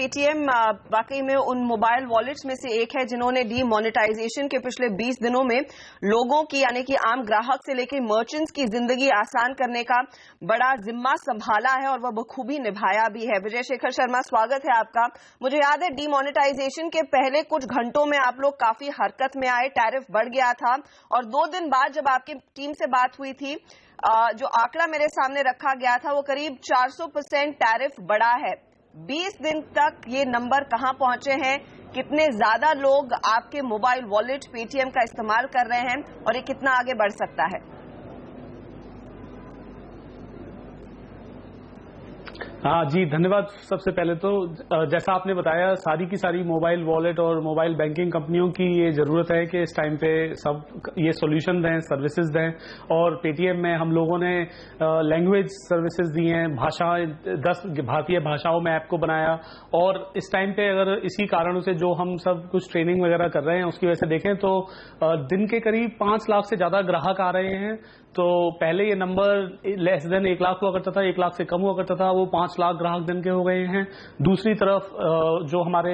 Paytm वाकई में उन मोबाइल वॉलेट्स में से एक है जिन्होंने डीमोनेटाइजेशन के पिछले 20 दिनों में लोगों की यानी कि आम ग्राहक से लेकर मर्चेंट्स की जिंदगी आसान करने का बड़ा जिम्मा संभाला है और वह बखूबी निभाया भी है। विजय शेखर शर्मा, स्वागत है आपका। मुझे याद है डीमोनेटाइजेशन के पहले कुछ घंटों में आप लोग काफी हरकत में आए, टैरिफ बढ़ गया था और 2 दिन बाद जब आपकी टीम से बात हुई थी जो आंकड़ा मेरे सामने रखा गया था वो करीब 400% टैरिफ बढ़ा है। 20 दिन तक ये नंबर कहां पहुंचे हैं? कितने ज्यादा लोग आपके मोबाइल वॉलेट पेटीएम का इस्तेमाल कर रहे हैं और ये कितना आगे बढ़ सकता है? हाँ जी, धन्यवाद। सबसे पहले तो जैसा आपने बताया, सारी की सारी मोबाइल वॉलेट और मोबाइल बैंकिंग कंपनियों की ये जरूरत है कि इस टाइम पे सब ये सॉल्यूशन दें, सर्विसेज दें। और पेटीएम में हम लोगों ने लैंग्वेज सर्विसेज दी हैं, 10 भारतीय भाषाओं में ऐप को बनाया। और इस टाइम पे अगर इसी कारणों से जो हम सब कुछ ट्रेनिंग वगैरह कर रहे हैं उसकी वजह से देखें तो दिन के करीब 5 लाख से ज्यादा ग्राहक आ रहे हैं। तो पहले ये नंबर लेस देन 1 लाख हुआ करता था, 1 लाख से कम हुआ करता था, वो 5 लाख ग्राहक दिन के हो गए हैं। दूसरी तरफ जो हमारे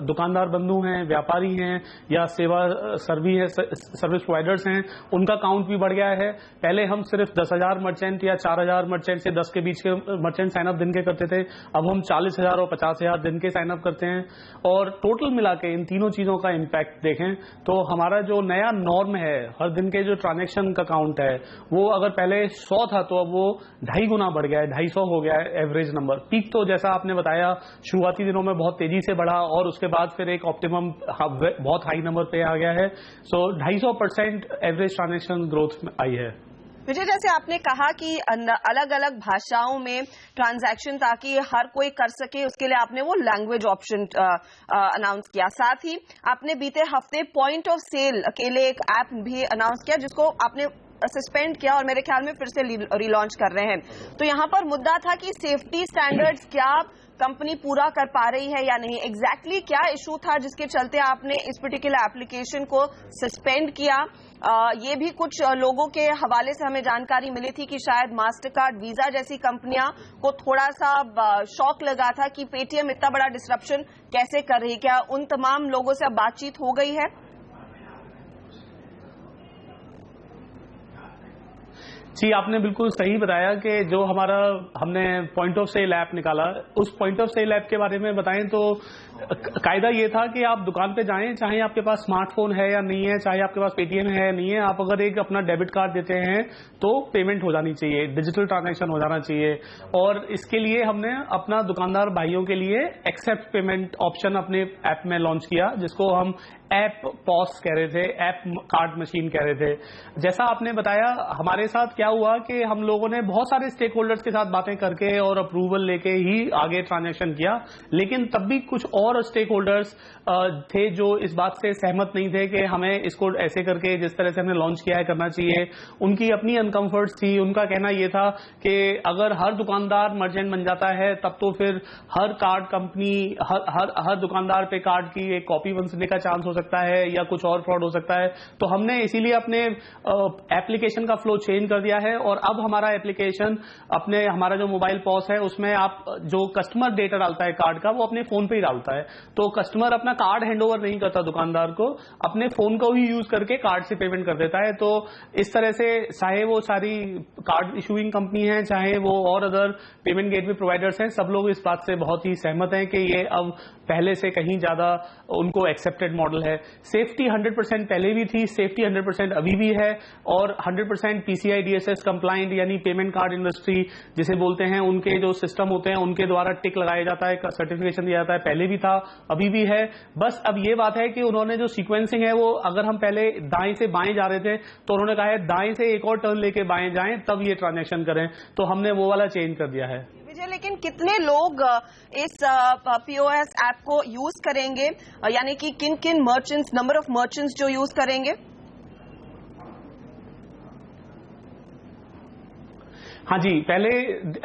दुकानदार बंधु हैं, व्यापारी हैं या सर्विस प्रोवाइडर्स हैं, उनका काउंट भी बढ़ गया है। पहले हम सिर्फ 10,000 मर्चेंट या 4,000 मर्चेंट से 10 के बीच के मर्चेंट साइनअप दिन के करते थे, अब हम 40,000 और 50,000 दिन के साइनअप करते हैं। और टोटल मिला के इन तीनों चीजों का इम्पैक्ट देखें तो हमारा जो नया नॉर्म है, हर दिन के जो ट्रांजेक्शन का काउंट है वो अगर पहले 100 था तो अब वो 2.5 गुना बढ़ गया है, 250 हो गया है एवरेज नंबर। पीक तो जैसा आपने बताया शुरुआती दिनों में बहुत तेजी से बढ़ा और उसके बाद फिर एक ऑप्टिमम बहुत हाई नंबर पे आ गया है। सो 250% एवरेज ट्रांजेक्शन ग्रोथ आई है। विजय, जैसे आपने कहा कि अलग अलग भाषाओं में ट्रांजैक्शन ताकि हर कोई कर सके, उसके लिए आपने वो लैंग्वेज ऑप्शन अनाउंस किया। साथ ही आपने बीते हफ्ते पॉइंट ऑफ सेल के लिए एक ऐप भी अनाउंस किया जिसको आपने सस्पेंड किया और मेरे ख्याल में फिर से रिलॉन्च कर रहे हैं। तो यहाँ पर मुद्दा था कि सेफ्टी स्टैंडर्ड्स क्या कंपनी पूरा कर पा रही है या नहीं। एग्जैक्टली क्या इशू था जिसके चलते आपने इस पर्टिकुलर एप्लीकेशन को सस्पेंड किया? ये भी कुछ लोगों के हवाले से हमें जानकारी मिली थी कि शायद मास्टरकार्ड, वीजा जैसी कंपनियां को थोड़ा सा शॉक लगा था कि पेटीएम इतना बड़ा डिसरप्शन कैसे कर रही। क्या उन तमाम लोगों से अब बातचीत हो गई है? जी, आपने बिल्कुल सही बताया कि जो हमने पॉइंट ऑफ सेल ऐप निकाला, उस पॉइंट ऑफ सेल ऐप के बारे में बताएं तो कायदा ये था कि आप दुकान पे जाएं, चाहे आपके पास स्मार्टफोन है या नहीं है, चाहे आपके पास पेटीएम है या नहीं है, आप अगर एक अपना डेबिट कार्ड देते हैं तो पेमेंट हो जानी चाहिए, डिजिटल ट्रांजैक्शन हो जाना चाहिए। और इसके लिए हमने अपना दुकानदार भाइयों के लिए एक्सेप्ट पेमेंट ऑप्शन अपने ऐप में लॉन्च किया, जिसको हम ऐप पॉस कह रहे थे, ऐप कार्ड मशीन कह रहे थे। जैसा आपने बताया, हमारे साथ क्या हुआ कि हम लोगों ने बहुत सारे स्टेक होल्डर्स के साथ बातें करके और अप्रूवल लेके ही आगे ट्रांजैक्शन किया, लेकिन तब भी कुछ और स्टेक होल्डर्स थे जो इस बात से सहमत नहीं थे कि हमें इसको ऐसे करके जिस तरह से हमने लॉन्च किया है करना चाहिए। उनकी अपनी अनकंफर्ट्स थी। उनका कहना यह था कि अगर हर दुकानदार मर्चेंट बन जाता है तब तो फिर हर कार्ड कंपनी हर दुकानदार पे कार्ड की एक कॉपी बनने का चांस हो सकता है या कुछ और फ्रॉड हो सकता है। तो हमने इसीलिए अपने एप्लीकेशन का फ्लो चेंज कर दिया है और अब हमारा एप्लीकेशन हमारा जो मोबाइल पॉस है उसमें आप जो कस्टमर डेटा डालता है कार्ड का, वो अपने फोन पे ही डालता है। तो कस्टमर अपना कार्ड हैंडओवर नहीं करता दुकानदार को, अपने फोन को ही यूज करके कार्ड से पेमेंट कर देता है। तो इस तरह से चाहे वो सारी कार्ड इशूइंग कंपनी है, चाहे वो और अदर पेमेंट गेटवे प्रोवाइडर्स हैं, सब लोग इस बात से बहुत ही सहमत हैं कि ये अब पहले से कहीं ज्यादा उनको एक्सेप्टेड मॉडल है। सेफ्टी 100% पहले भी थी, सेफ्टी 100% अभी भी है और 100% पीसीआई डीएसएस कंप्लाइंट यानी पेमेंट कार्ड इंडस्ट्री जिसे बोलते हैं, उनके जो सिस्टम होते हैं उनके द्वारा टिक लगाया जाता है, सर्टिफिकेशन दिया जाता है। पहले भी था, अभी भी है। बस अब ये बात है कि उन्होंने जो सीक्वेंसिंग है वो, अगर हम पहले दाएं से बाएं जा रहे थे तो उन्होंने कहा है दाएं से एक और टर्न लेके बाएं जाएं तब ये ट्रांजैक्शन करें, तो हमने वो वाला चेंज कर दिया है। विजय, लेकिन कितने लोग इस पीओएस ऐप को यूज करेंगे, यानी कि किन किन मर्चेंट्स, नंबर ऑफ मर्चेंट्स जो यूज करेंगे? हाँ जी, पहले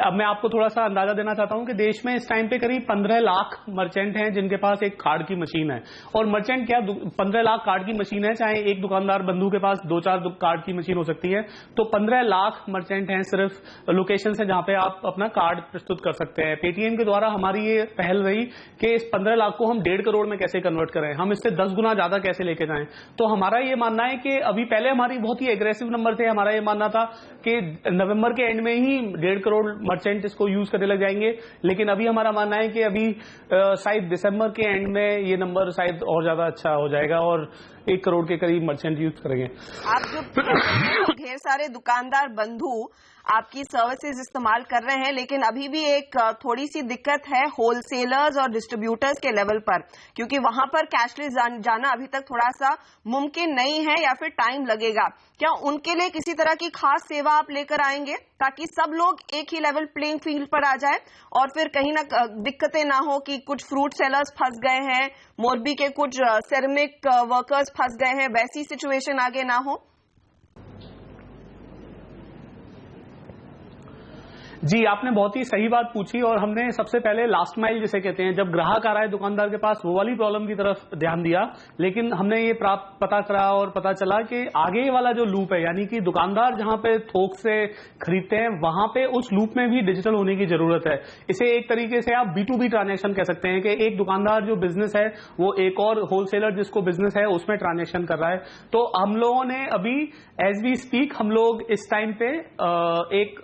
अब मैं आपको थोड़ा सा अंदाजा देना चाहता हूं कि देश में इस टाइम पे करीब 15 लाख मर्चेंट हैं जिनके पास एक कार्ड की मशीन है। और मर्चेंट क्या, 15 लाख कार्ड की मशीन है, चाहे एक दुकानदार बंधु के पास 2-4 कार्ड की मशीन हो सकती है, तो 15 लाख मर्चेंट हैं सिर्फ लोकेशन से जहां पे आप अपना कार्ड प्रस्तुत कर सकते हैं। पेटीएम के द्वारा हमारी ये पहल रही कि इस 15 लाख को हम 1.5 करोड़ में कैसे कन्वर्ट करें, हम इससे 10 गुना ज्यादा कैसे लेके जाएं। तो हमारा ये मानना है कि अभी पहले हमारी बहुत ही एग्रेसिव नंबर थे, हमारा ये मानना था कि नवंबर के एंड में ही 1.5 करोड़ मर्चेंट इसको यूज करने लग जाएंगे, लेकिन अभी हमारा मानना है कि अभी शायद दिसंबर के एंड में ये नंबर शायद और ज्यादा अच्छा हो जाएगा और 1 करोड़ के करीब मर्चेंट यूज करेंगे। आप जो ढेर सारे दुकानदार बंधु आपकी सर्विसेज इस्तेमाल कर रहे हैं, लेकिन अभी भी एक थोड़ी सी दिक्कत है होलसेलर्स और डिस्ट्रीब्यूटर्स के लेवल पर, क्योंकि वहां पर कैशलेस जाना अभी तक थोड़ा सा मुमकिन नहीं है या फिर टाइम लगेगा। क्या उनके लिए किसी तरह की खास सेवा आप लेकर आएंगे ताकि सब लोग एक ही लेवल प्लेइंग फील्ड पर आ जाए और फिर कहीं ना दिक्कतें ना हो कि कुछ फ्रूट सेलर्स फंस गए हैं, मोरबी के कुछ सेरेमिक वर्कर्स फंस गए हैं, वैसी सिचुएशन आगे ना हो? जी, आपने बहुत ही सही बात पूछी और हमने सबसे पहले लास्ट माइल जिसे कहते हैं, जब ग्राहक आ रहा है दुकानदार के पास, वो वाली प्रॉब्लम की तरफ ध्यान दिया। लेकिन हमने ये पता करा और पता चला कि आगे वाला जो लूप है, यानी कि दुकानदार जहां पे थोक से खरीदते हैं, वहां पे उस लूप में भी डिजिटल होने की जरूरत है। इसे एक तरीके से आप B2B ट्रांजेक्शन कह सकते हैं कि एक दुकानदार जो बिजनेस है वो एक और होलसेलर जिसको बिजनेस है उसमें ट्रांजेक्शन कर रहा है। तो हम लोगों ने अभी एज वी स्पीक हम लोग इस टाइम पे एक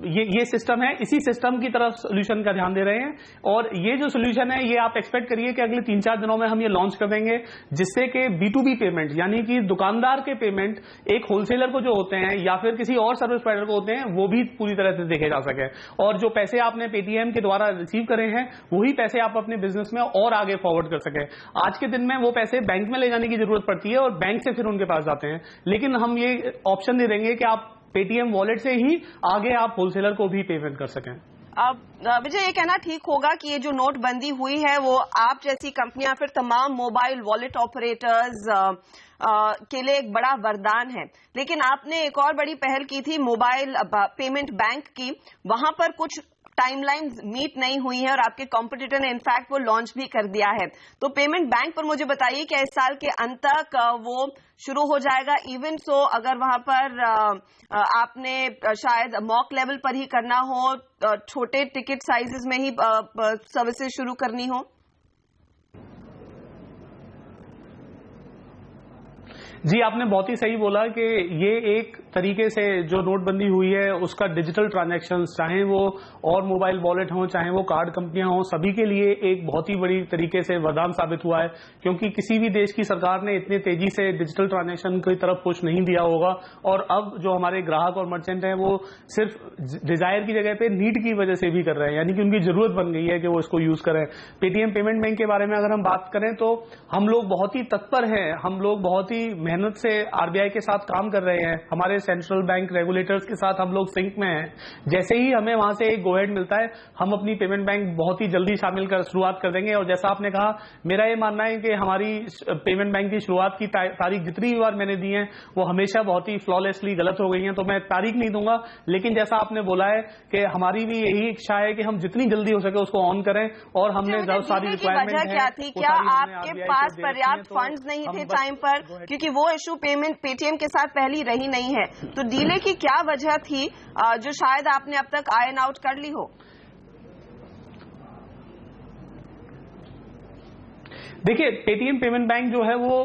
ये सिस्टम है, इसी सिस्टम की तरफ सोल्यूशन का ध्यान दे रहे हैं। और ये जो सोल्यूशन है ये आप एक्सपेक्ट करिए कि अगले 3-4 दिनों में हम ये लॉन्च कर देंगे, जिससे कि B2B पेमेंट यानी कि दुकानदार के पेमेंट एक होलसेलर को जो होते हैं या फिर किसी और सर्विस प्रोवाइडर को होते हैं वो भी पूरी तरह से देखे जा सके। और जो पैसे आपने पेटीएम के द्वारा रिसीव करे हैं वही पैसे आप अपने बिजनेस में और आगे फॉरवर्ड कर सके। आज के दिन में वो पैसे बैंक में ले जाने की जरूरत पड़ती है और बैंक से फिर उनके पास जाते हैं, लेकिन हम ये ऑप्शन दे देंगे कि आप पेटीएम वॉलेट से ही आगे आप होलसेलर को भी पेमेंट कर सकें। अब विजय, ये कहना ठीक होगा कि ये जो नोटबंदी हुई है वो आप जैसी कंपनियां फिर तमाम मोबाइल वॉलेट ऑपरेटर्स के लिए एक बड़ा वरदान है, लेकिन आपने एक और बड़ी पहल की थी मोबाइल पेमेंट बैंक की, वहां पर कुछ टाइमलाइंस मीट नहीं हुई है और आपके कॉम्पिटिटर ने इनफैक्ट वो लॉन्च भी कर दिया है। तो पेमेंट बैंक पर मुझे बताइए कि इस साल के अंत तक वो शुरू हो जाएगा? इवन सो अगर वहां पर आपने शायद मॉक लेवल पर ही करना हो, छोटे टिकट साइजेस में ही सर्विसेज शुरू करनी हो? जी, आपने बहुत ही सही बोला कि ये एक तरीके से जो नोटबंदी हुई है उसका डिजिटल ट्रांजैक्शंस, चाहे वो और मोबाइल वॉलेट हो चाहे वो कार्ड कंपनियां हो, सभी के लिए एक बहुत ही बड़ी तरीके से वरदान साबित हुआ है, क्योंकि किसी भी देश की सरकार ने इतने तेजी से डिजिटल ट्रांजैक्शन की तरफ पुश नहीं दिया होगा। और अब जो हमारे ग्राहक और मर्चेंट हैं वो सिर्फ डिजायर की जगह पे नीड की वजह से भी कर रहे हैं, यानी कि उनकी जरूरत बन गई है कि वो इसको यूज करें। पेटीएम पेमेंट बैंक के बारे में अगर हम बात करें तो हम लोग बहुत ही तत्पर हैं, हम लोग बहुत ही मेहनत से आरबीआई के साथ काम कर रहे हैं, हमारे सेंट्रल बैंक रेगुलेटर्स के साथ हम लोग सिंक में हैं। जैसे ही हमें वहां से एक गो हेड मिलता है हम अपनी पेमेंट बैंक बहुत ही जल्दी शामिल कर शुरुआत कर देंगे। और जैसा आपने कहा, मेरा ये मानना है कि हमारी पेमेंट बैंक की शुरुआत की तारीख जितनी बार मैंने दी है वो हमेशा बहुत ही फ्लॉलेसली गलत हो गई है, तो मैं तारीख नहीं दूंगा। लेकिन जैसा आपने बोला है कि हमारी भी यही इच्छा है कि हम जितनी जल्दी हो सके उसको ऑन करें, और हमने जो सारी रिक्वायरमेंट है क्या थी, क्या आपके पास पर्याप्त फंड्स नहीं थे टाइम पर? क्योंकि वो इशू पेमेंट पेटीएम के साथ पहली रही नहीं है, तो डीले की क्या वजह थी जो शायद आपने अब तक आयन आउट कर ली हो? देखिए, पेटीएम पेमेंट बैंक जो है वो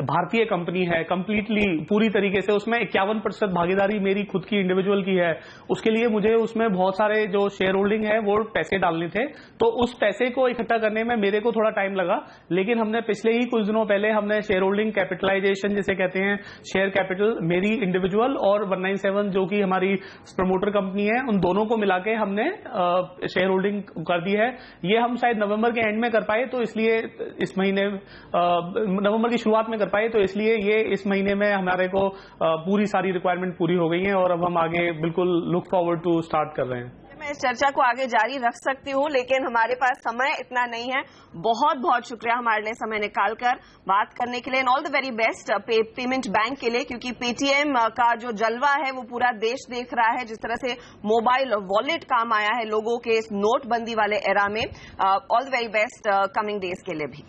भारतीय कंपनी है, कंप्लीटली पूरी तरीके से उसमें 51% भागीदारी मेरी खुद की इंडिविजुअल की है। उसके लिए मुझे उसमें बहुत सारे जो शेयर होल्डिंग है वो पैसे डालने थे, तो उस पैसे को इकट्ठा करने में मेरे को थोड़ा टाइम लगा। लेकिन हमने पिछले ही कुछ दिनों पहले हमने शेयर होल्डिंग कैपिटलाइजेशन जिसे कहते हैं, शेयर कैपिटल मेरी इंडिविजुअल और 197 जो कि हमारी प्रमोटर कंपनी है, उन दोनों को मिला के हमने शेयर होल्डिंग कर दी है। ये हम शायद नवंबर के एंड में कर पाए, तो इसलिए इस महीने नवंबर की शुरुआत में कर पाए, तो इसलिए ये इस महीने में हमारे को पूरी सारी रिक्वायरमेंट पूरी हो गई है और अब हम आगे बिल्कुल लुक फॉरवर्ड टू स्टार्ट कर रहे हैं। मैं इस चर्चा को आगे जारी रख सकती हूँ, लेकिन हमारे पास समय इतना नहीं है। बहुत बहुत शुक्रिया हमारे लिए समय निकालकर बात करने के लिए, and all the very best payment bank के लिए, क्योंकि पेटीएम का जो जलवा है वो पूरा देश देख रहा है। जिस तरह से मोबाइल वॉलेट काम आया है लोगों के इस नोटबंदी वाले एरा में, all the very best coming days के लिए भी।